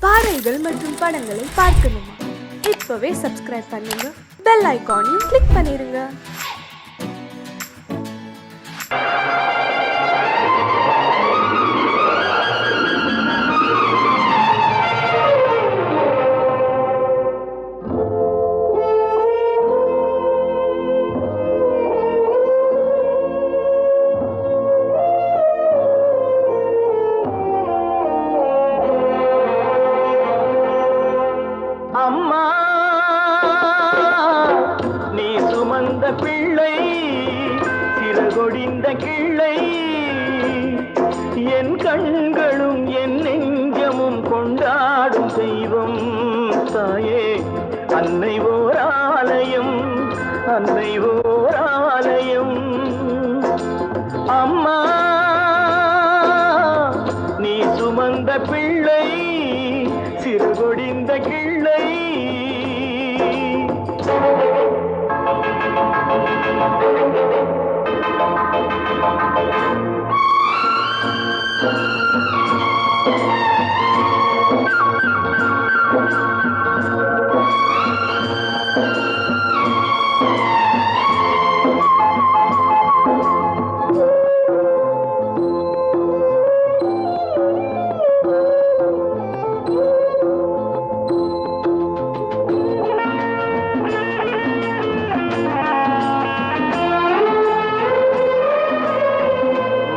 பாடல்கள் மற்றும் படங்களை பார்க்கணுமா? இப்பவே சப்ஸ்கிரைப் பண்ணுங்க, பெல் ஐகானையும் கிளிக் பண்ணிருங்க. அம்மா நீ சுமந்த பிள்ளை சிறகொடிந்த கிள்ளை என் கண்களும் என் நெஞ்சமும் கொண்டாடும் தெய்வம் தாயே அன்னை ஓர் ஆலயம் அன்னை ஓர் ஆலயம் அம்மா நீ சுமந்த பிள்ளை சிறுகொடிந்த கிள்ளை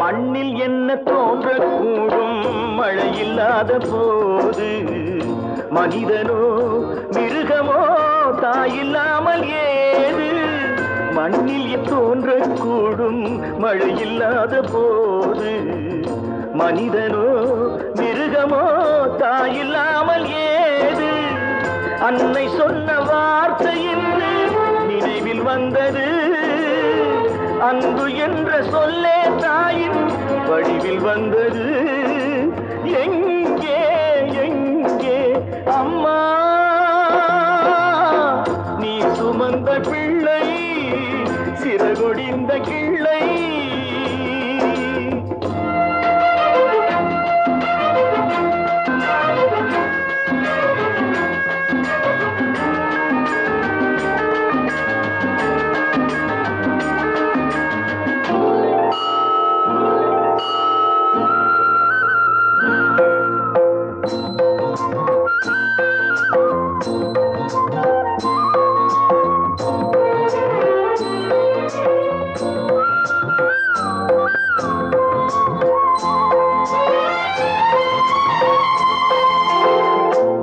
மண்ணில் என்ன தோன்றக்கூடும் மழையில்லாத போது மனிதனோ மிருகமோ தாயில்லாமல் ஏது மண்ணில் தோன்றக்கூடும் மழையில்லாத போது மனிதனோ மிருகமோ தாயில்லாமல் ஏது அன்னை சொன்ன வார்த்தையின் நினைவில் வந்தது அன்பு என்ற சொல்லே தாயின் வடிவில் வந்தது எங்கே எங்கே அம்மா நீ சுமந்த பிள்ளை சிறகொடிந்த கிள்ளை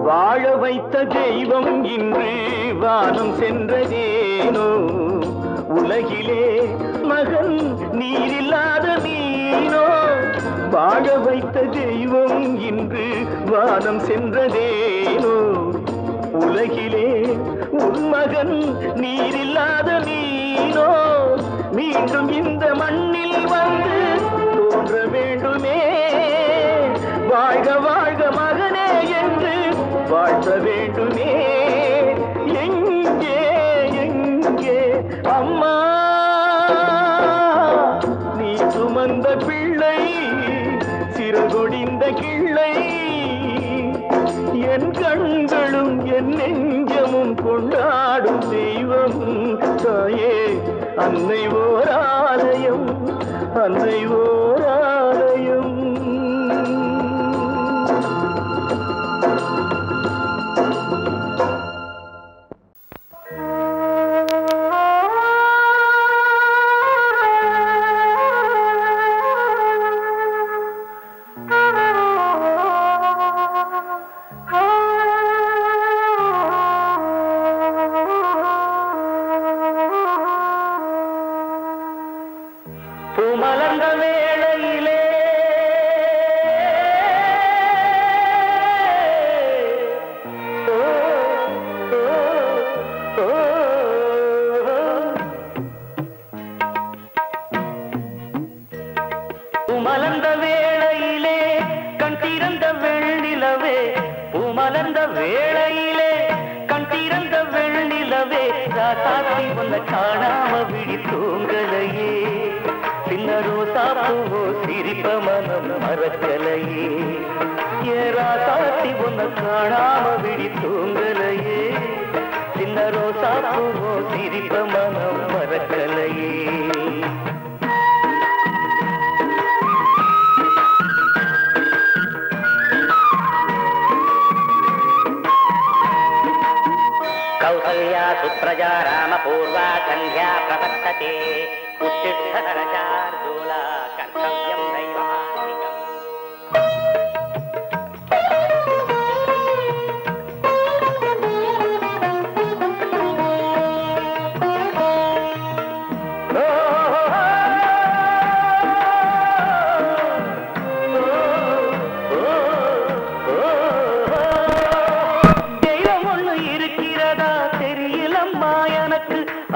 வாழ வைத்த தெய்வம் இன்று வானம் சென்றதேனோ உலகிலே மகன் நீரில்லாத மீனோ வாழ வைத்த தெய்வம் இன்று வானம் சென்றதேனோ உலகிலே உன் மகன் நீரில்லாத மீனோ மீண்டும் இந்த மண்ணில் வந்து தோன்ற வேண்டுமே வாழ்க வாழ்க மகனே என்று வாழ்த்த வேண்டுமே எங்கே எங்கே அம்மா நீ சுமந்த பிள்ளை சிறகொடிந்த கிள்ளை என் கண்களும் என் நெஞ்சமும் கொண்டாடும் தெய்வம் தாயே அன்னை ஓர் ஆலயம் அன்னை ஓர் ஆலயம் பூமலர்ந்த வேளையிலே பூமலர்ந்த வேளையிலே கண் திறந்த வெள்ளிலவே பூமலர்ந்த வேளையிலே கண் திறந்த வெள்ளிலவே ராசாத்தி உன்னை காணாம விழி தூங்கலையே சின்ன சின்ன ரோசா பூவோ சிரிப்ப மனம் மறக்கலையே ஏராசாத்தி ஒன்ன காணாம விழி தூங்கலையே சின்ன ரோசா பூவோ சிரிப்ப மனம் மறக்கலையே कौसल्या सुप्रजा रामपूर्वा सन्ध्या प्रवर्तते उत्तिष्ठतरशार्दूला कर्तव्यं दैवमान्तिकम्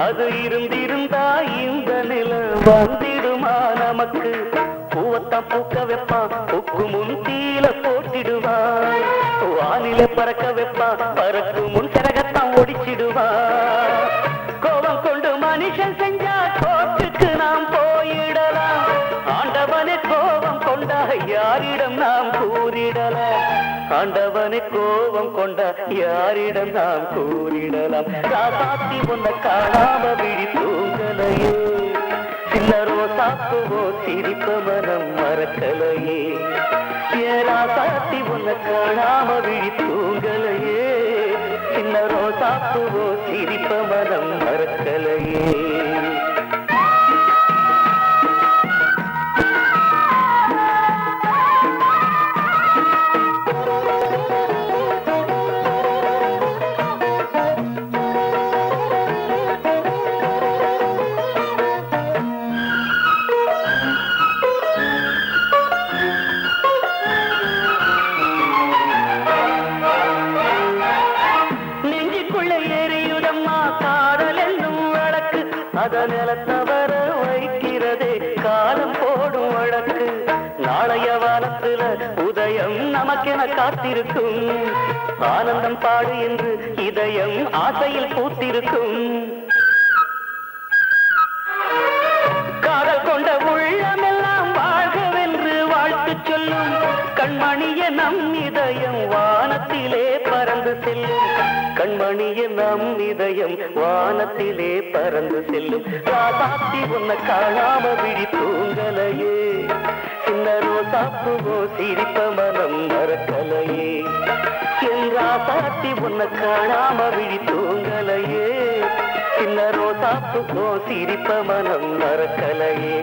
அது இருந்திருந்தா இந்த நில வந்திடுமா நமக்கு பூவத்தான் பூக்க வைப்பான் பூக்கு முன் தீல போட்டிடுவான் வானில பறக்க வைப்பான் பறக்கு முன் சிறகத்தான் ஒடிச்சிடுவான் கோபம் கொண்டு மனுஷன் செஞ்சா கோட்டுக்கு நாம் போயிடலாம் ஆண்டவனே கோபம் கொண்டா யாரிடம் நாம் கூறிடலாம் ஆண்டவனை கோபம் கொண்ட யாரிடம் நாம் கூறிடலாம் ராசாத்தி ஒன்ன காணாம விழி தூங்கலையே சின்ன ரோசாப்புவோ சிரிப்ப மனம் மறக்கலையே ராசாத்தி ஒன்ன காணாம விழி தூங்கலையே சின்ன ரோசாப்புவோ சிரிப்ப மனம் மறக்கலையே நிலத்தவர வைக்கிறதே காலம் போடும் வழக்கு நாளைய வானத்துல உதயம் நமக்கென காத்திருக்கும் ஆனந்தம் பாடு என்று இதயம் ஆசையில் பூத்திருக்கும் காதல் கொண்ட உள்ளமெல்லாம் வாழ்கவென்று வாழ்த்து சொல்லும் கண்மணிய நம் இதயம் வானத்திலே பறந்து செல்லும் கண்மணிய நம் இதயம் வானத்திலே பறந்து செல்லும் ராசாத்தி உன்ன காணாம விழி தூங்கலையே சின்ன ரோசாப்புவோ சிரிப்ப மனம் மறக்கலையே என் ராசாத்தி உன்ன காணாம விழி தூங்கலையே சின்ன ரோசாப்புவோ சிரிப்ப மனம் மறக்கலையே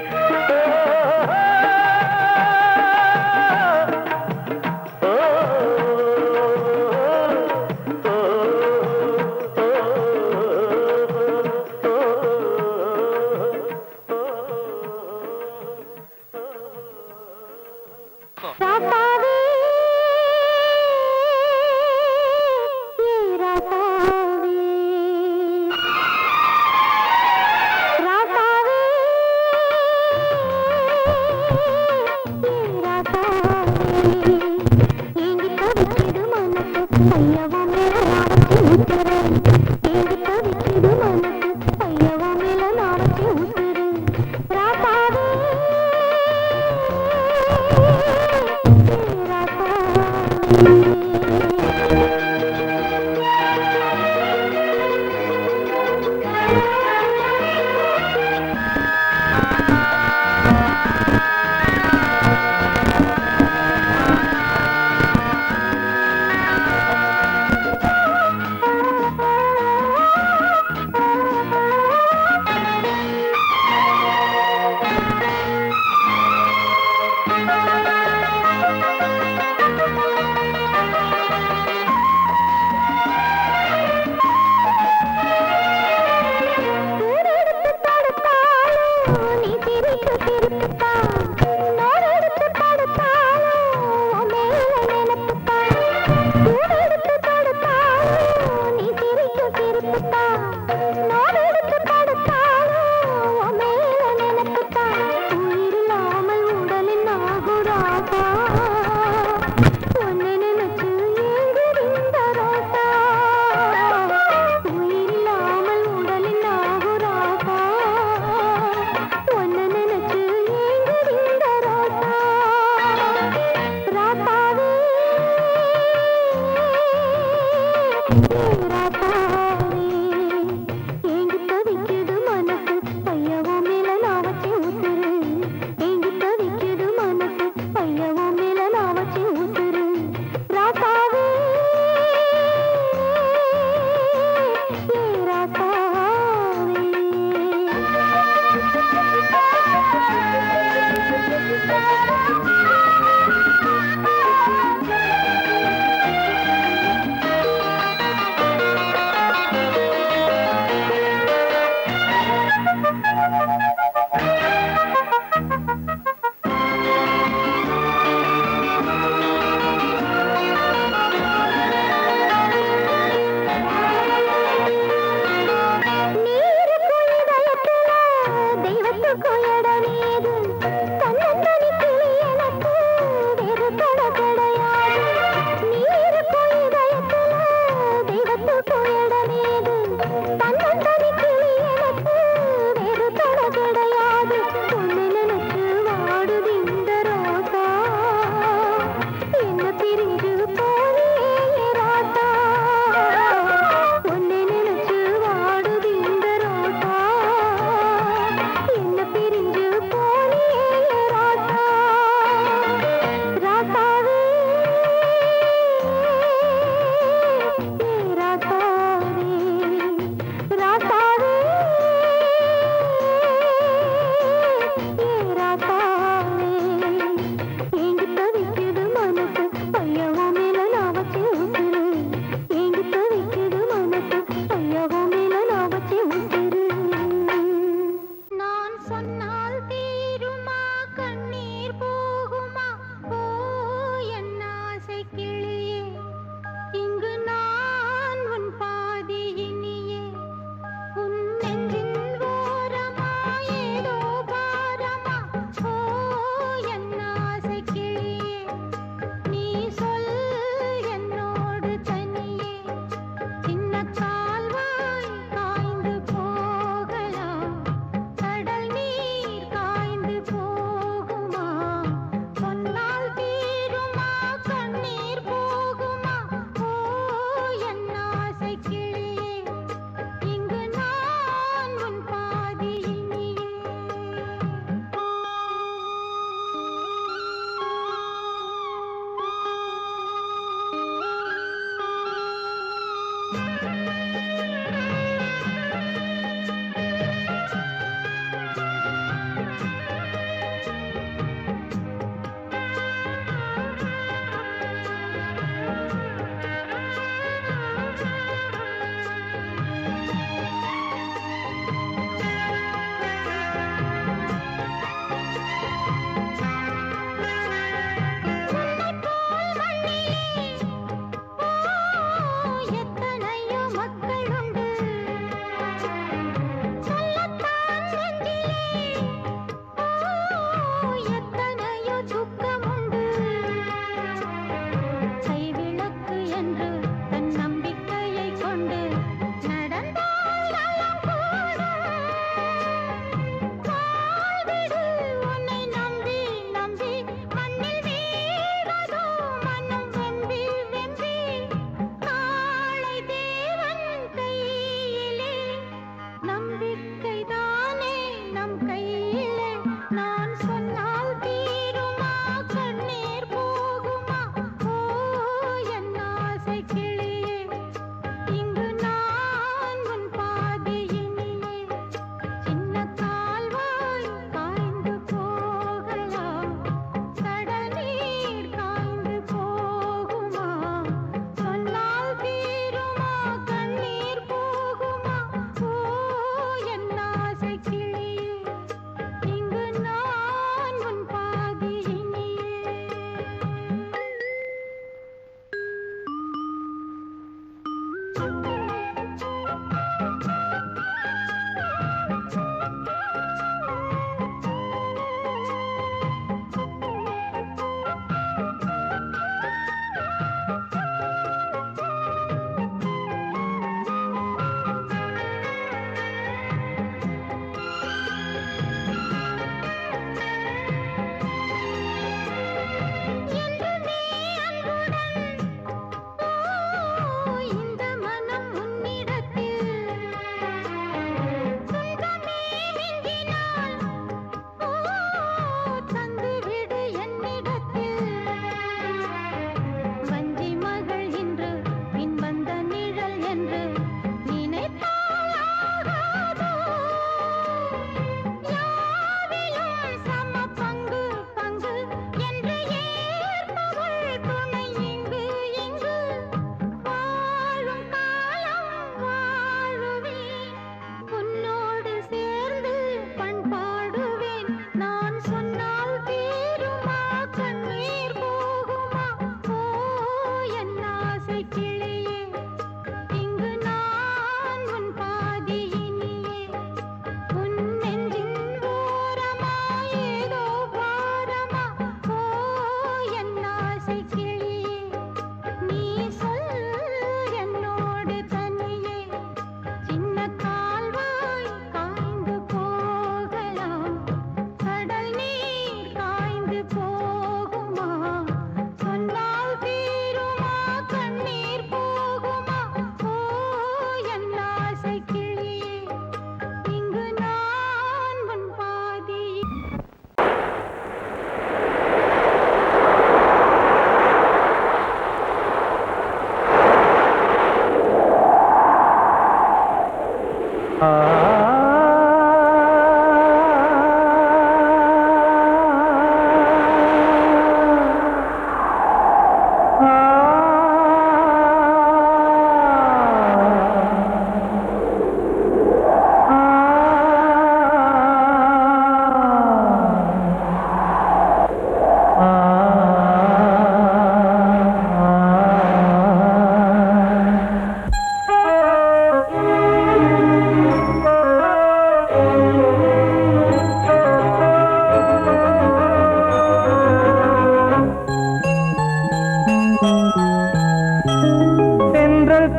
இந்த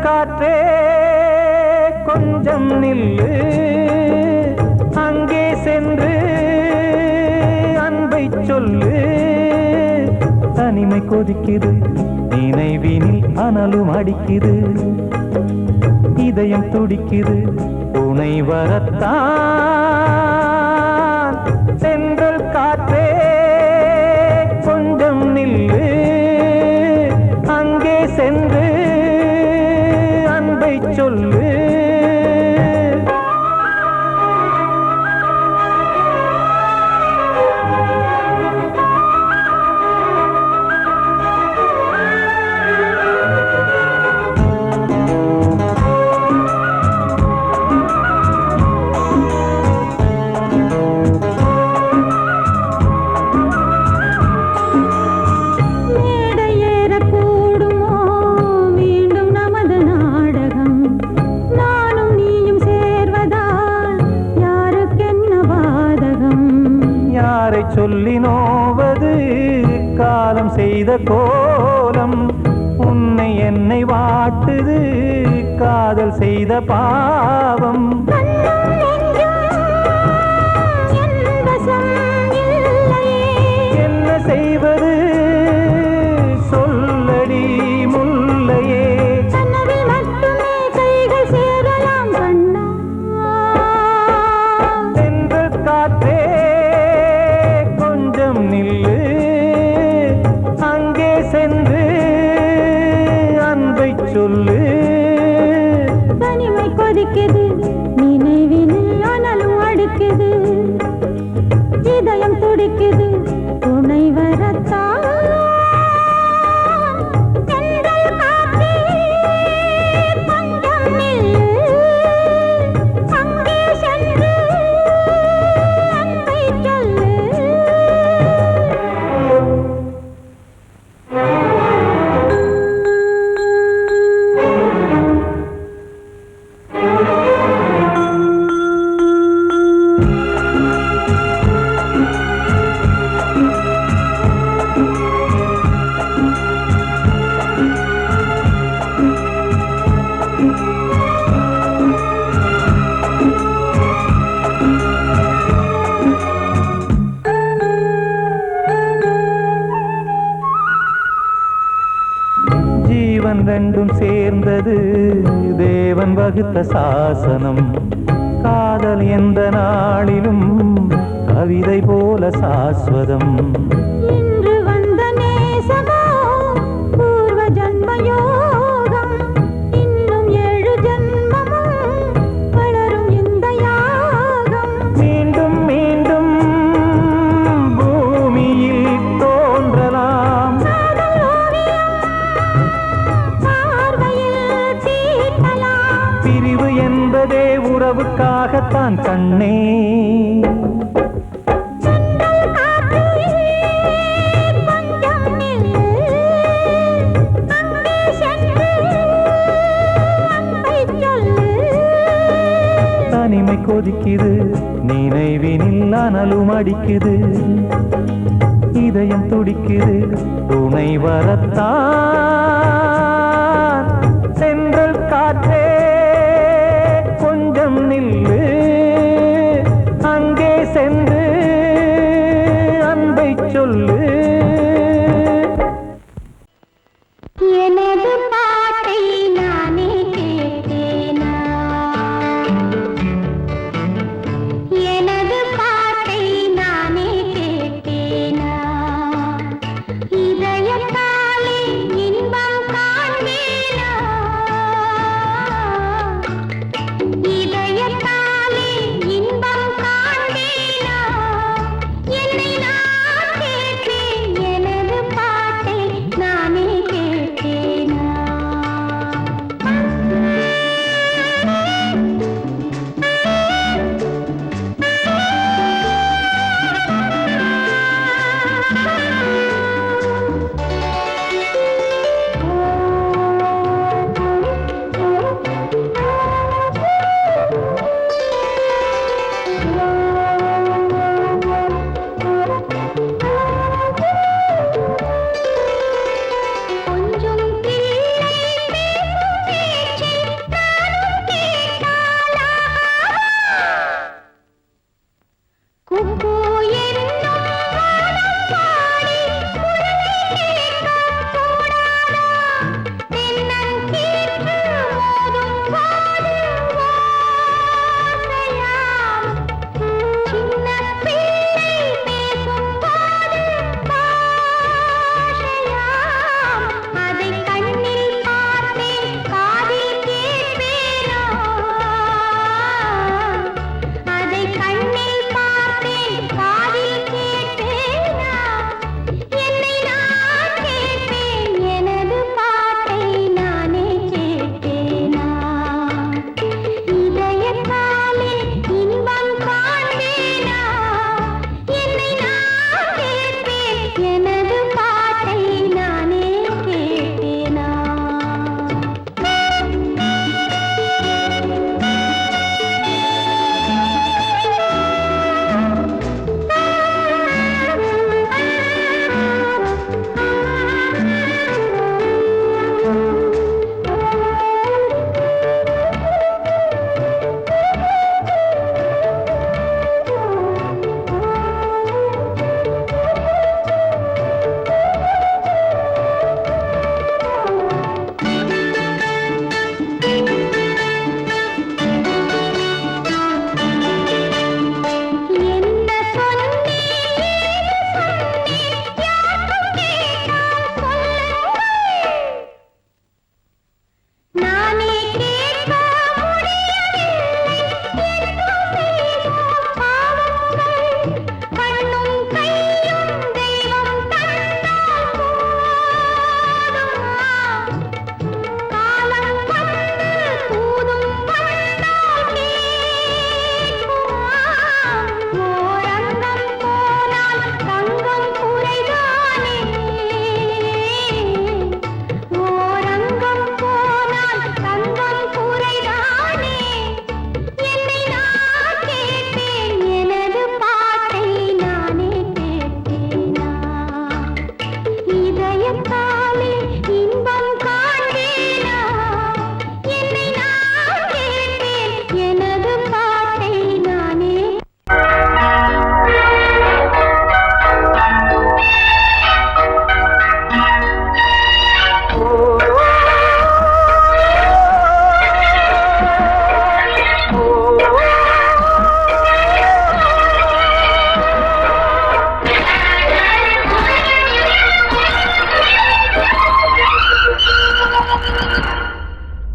காற்றே கொஞ்சம் நில்லு, அங்கே சென்று அன்பை சொல்லு. தனிமை கொதிக்குது, நினைவினில் அனலும் அடிக்குது, இதயம் துடிக்குது துணை வரத்தான். சென்றல் காற்றே கொஞ்சம் நில்லு, அங்கே சென்று அன்பை சொல்லு. சொல்லி நோவது காலம் செய்த கோலம், உன்னை என்னை வாட்டுது காதல் செய்த பாவம். என்ன செய்வது சொல்லடி முல்லையே. சென்ற காற்றே நில்லு, அங்கே சென்று அன்பை சொல்லு. தனிமை கொதிக்குது, நினைவினில் அனலும் அடிக்குது, இதயம் துடிக்குது துணை வரத்தான். ஜீவன் ரெண்டும் சேர்ந்தது தேவன் வகுத்த சாசனம். காதல் எந்த நாளிலும் கவிதை போல சாஸ்வதம். இன்று வந்த நேசமோ பூர்வ ஜன்ம யோகம், இன்னும் 7 ஜன்மமும் வளரும் இந்த யாகம். மீண்டும் மீண்டும் பூமியில் தோன்றலாம், பிரிவு என்பதே உறவுக்காகத்தான் கண்ணே. தனிமை கொதிக்குது, நினைவினில் அனலும் அடிக்குது, இதயம் துடிக்குது துணை வரத்தான். சென்றல் காற்றே கொஞ்சம் நில்லு, அங்கே சென்று அன்பை சொல்லு. எனது பாட்டை நானே கேட்டேனா, எனது பாட்டை நானே கேட்டேனா, இதயத்தாலே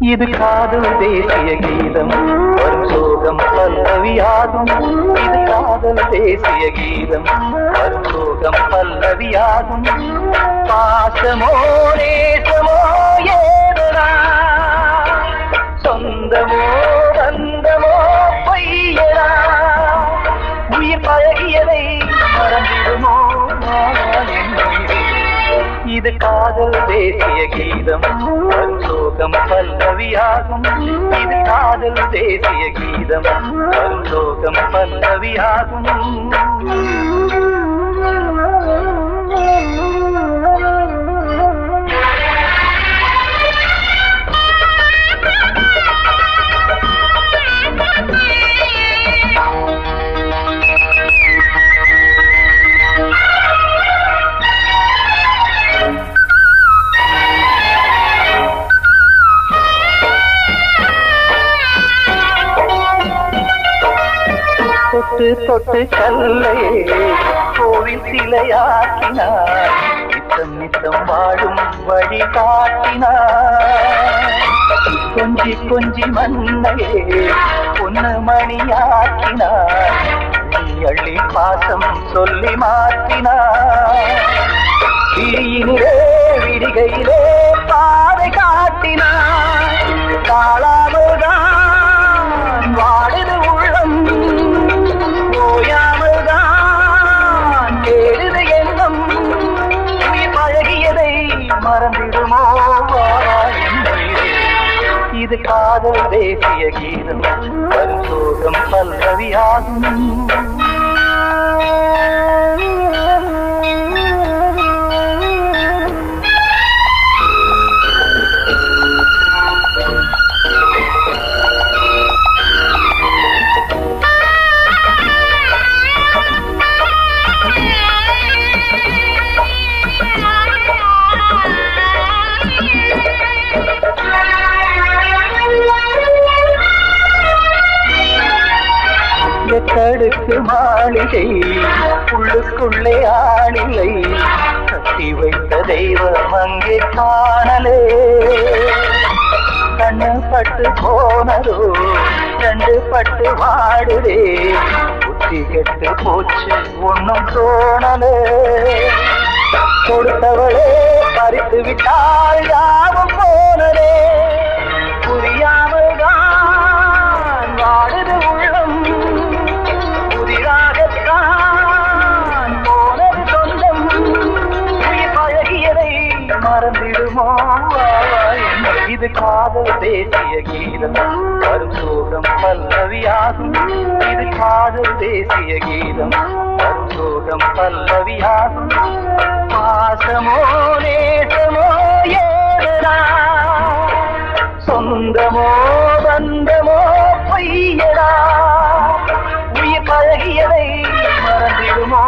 இது காதல் தேசிய கீதம் வரும் சோகம் பல்லவியாகும். இது காதல் தேசிய கீதம் வரும் சோகம் பல்லவியாகும். பாசமோ நேசமோ ஏதனா சொந்தமோ பந்தமோ பொய்யனா உயிர் பழகியதை மறந்திடுமோ இது காதல் தேசிய கீதம் வரும் சோகம் பல்லவியாகும். இது காதல் தேசிய கீதம் வரும் சோகம் பல்லவியாகும். தொட்டு தொட்டு கல்லையே கோவில் சிலையாக்கினார். நித்தம் நித்தம் வாழும் வழி காட்டினார். கொஞ்சி கொஞ்சி மண்ணையே பொன்னு மணியாக்கினார். அள்ளி பாசம் சொல்லி மாற்றினார். விழியினிலே விடிகையிலே பாதை காட்டினார். தாழாமல்தான் வாடுது உள்ளம் ஓயாமல்தான் தேடுது எண்ணம். உயிர் பழகியதை மறந்திடுமோ இது காதல் தேசிய கீதம் வரும் சோகம் பல்லவியாகும். எத்தடுக்கு மாளிகை உள்ளுக்குள்ளே ஆளிலை கட்டி வைத்த தெய்வம் அங்கே காணலே. கண்ணு பட்டு போனதோ ரெண்டு பட்டு வாடுதே. புத்தி கெட்டு போச்சு ஒன்னும் தோணலே. கொடுத்தவளே பறித்து விட்டால் யாவும் போனதே. புரியாமல் தான் வாடுது உள்ளம் புதிராகத்தான் போனது சொந்தம். உயிர் பழகியதை மறந்திடுமோ இது காதல் தேசிய கீதம் வரும் சோகம் பல்லவியாகும். இது காதல் தேசிய கீதம் வரும் சோகம் பல்லவியாகும். பாசமோ நேசமோ ஏதனா சொந்தமோ பந்தமோ பொய்யடா உயிர் பழகியதை மறந்திடுமோ